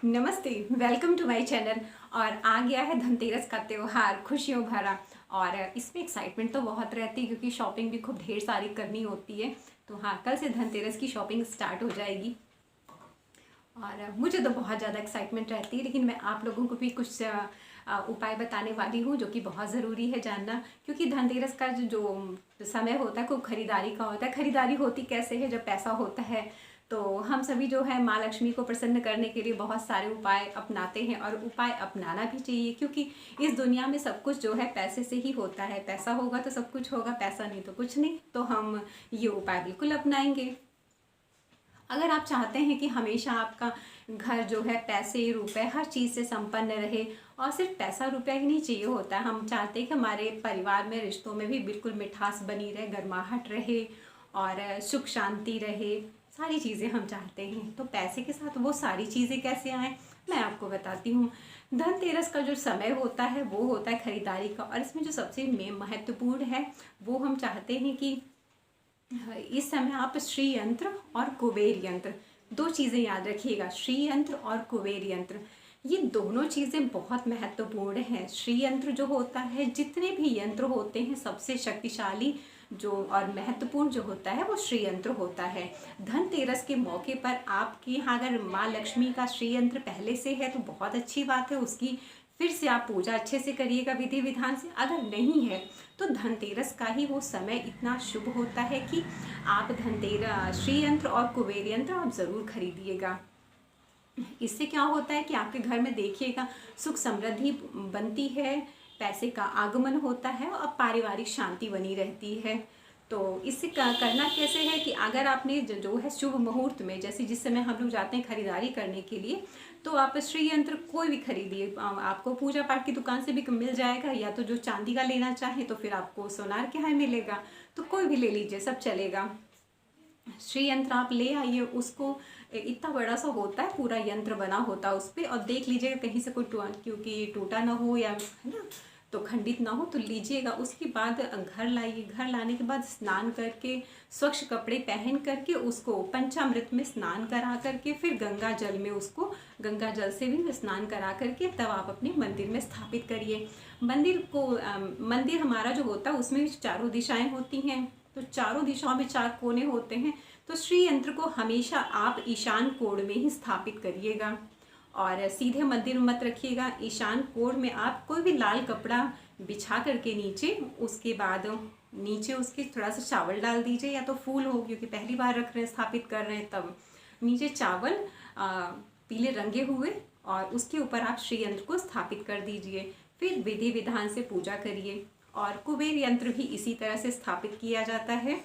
नमस्ते, welcome to my channel. और आ गया है धनतेरस का त्यौहार, खुशियों भरा। और इसमें एक्साइटमेंट तो बहुत रहती है क्योंकि शॉपिंग भी खूब ढेर सारी करनी होती है। तो हाँ, कल से धनतेरस की शॉपिंग स्टार्ट हो जाएगी और मुझे तो बहुत ज़्यादा एक्साइटमेंट रहती है। लेकिन मैं आप लोगों को भी कुछ उपाय बताने वाली हूँ जो कि बहुत ज़रूरी है जानना, क्योंकि धनतेरस का जो समय होता है वो खरीदारी का होता है। खरीदारी होती कैसे है? जब पैसा होता है तो हम सभी जो है माँ लक्ष्मी को प्रसन्न करने के लिए बहुत सारे उपाय अपनाते हैं, और उपाय अपनाना भी चाहिए क्योंकि इस दुनिया में सब कुछ जो है पैसे से ही होता है। पैसा होगा तो सब कुछ होगा, पैसा नहीं तो कुछ नहीं। तो हम ये उपाय बिल्कुल अपनाएंगे। अगर आप चाहते हैं कि हमेशा आपका घर जो है पैसे रुपए हर चीज़ से संपन्न रहे, और सिर्फ पैसा रुपया ही नहीं चाहिए होता है, हम चाहते हैं कि हमारे परिवार में रिश्तों में भी बिल्कुल मिठास बनी रहे, गर्माहट रहे और सुख शांति रहे, सारी चीज़ें हम चाहते हैं। तो पैसे के साथ वो सारी चीज़ें कैसे आएँ, मैं आपको बताती हूँ। धनतेरस का जो समय होता है वो होता है खरीदारी का, और इसमें जो सबसे महत्वपूर्ण है वो हम चाहते हैं कि इस समय आप श्री यंत्र और कुबेर यंत्र, दो चीज़ें याद रखिएगा। श्री यंत्र और कुबेर यंत्र, ये दोनों चीज़ें बहुत महत्वपूर्ण हैं। श्री यंत्र जो होता है, जितने भी यंत्र होते हैं सबसे शक्तिशाली जो और महत्वपूर्ण जो होता है वो श्री यंत्र होता है। धनतेरस के मौके पर आपके यहाँ अगर माँ लक्ष्मी का श्री यंत्र पहले से है तो बहुत अच्छी बात है, उसकी फिर से आप पूजा अच्छे से करिएगा विधि विधान से। अगर नहीं है तो धनतेरस का ही वो समय इतना शुभ होता है कि आप धनतेरस श्री यंत्र और कुबेर यंत्र आप ज़रूर खरीदिएगा। इससे क्या होता है कि आपके घर में देखिएगा सुख समृद्धि बनती है, पैसे का आगमन होता है और पारिवारिक शांति बनी रहती है। तो इससे करना कैसे है कि अगर आपने जो है शुभ मुहूर्त में, जैसे जिस समय हम लोग जाते हैं खरीदारी करने के लिए, तो आप श्री यंत्र कोई भी खरीदिए। आपको पूजा पाठ की दुकान से भी मिल जाएगा, या तो जो चांदी का लेना चाहे तो फिर आपको सोनार के यहाँ मिलेगा, तो कोई भी ले लीजिए, सब चलेगा। श्री यंत्र आप ले आइए, उसको इतना बड़ा सा होता है, पूरा यंत्र बना होता है उस पर, और देख लीजिएगा कहीं से कोई क्योंकि टूटा ना हो या है ना, तो खंडित ना हो तो लीजिएगा। उसके बाद घर लाइए, घर लाने के बाद स्नान करके स्वच्छ कपड़े पहन करके उसको पंचामृत में स्नान करा करके फिर गंगा जल में उसको गंगा जल से भी स्नान करा करके तब आप अपने मंदिर में स्थापित करिए। मंदिर हमारा जो होता है उसमें चारों दिशाएं होती हैं, तो चारों दिशाओं में चार कोने होते हैं। तो श्री यंत्र को हमेशा आप ईशान कोण में ही स्थापित करिएगा, और सीधे मंदिर में मत रखिएगा। ईशान कोण में आप कोई भी लाल कपड़ा बिछा करके नीचे, उसके बाद नीचे उसके थोड़ा सा चावल डाल दीजिए, या तो फूल हो क्योंकि पहली बार रख रहे हैं, स्थापित कर रहे हैं, तब नीचे चावल पीले रंगे हुए, और उसके ऊपर आप श्री यंत्र को स्थापित कर दीजिए। फिर विधि विधान से पूजा करिए। और कुबेर यंत्र भी इसी तरह से स्थापित किया जाता है।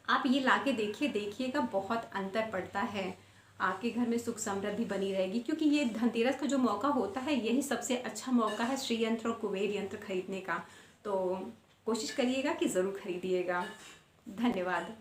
आप ये लाके देखिएगा, बहुत अंतर पड़ता है। आपके घर में सुख समृद्धि बनी रहेगी, क्योंकि ये धनतेरस का जो मौका होता है यही सबसे अच्छा मौका है श्री यंत्र और कुबेर यंत्र खरीदने का। तो कोशिश करिएगा कि ज़रूर खरीदिएगा। धन्यवाद।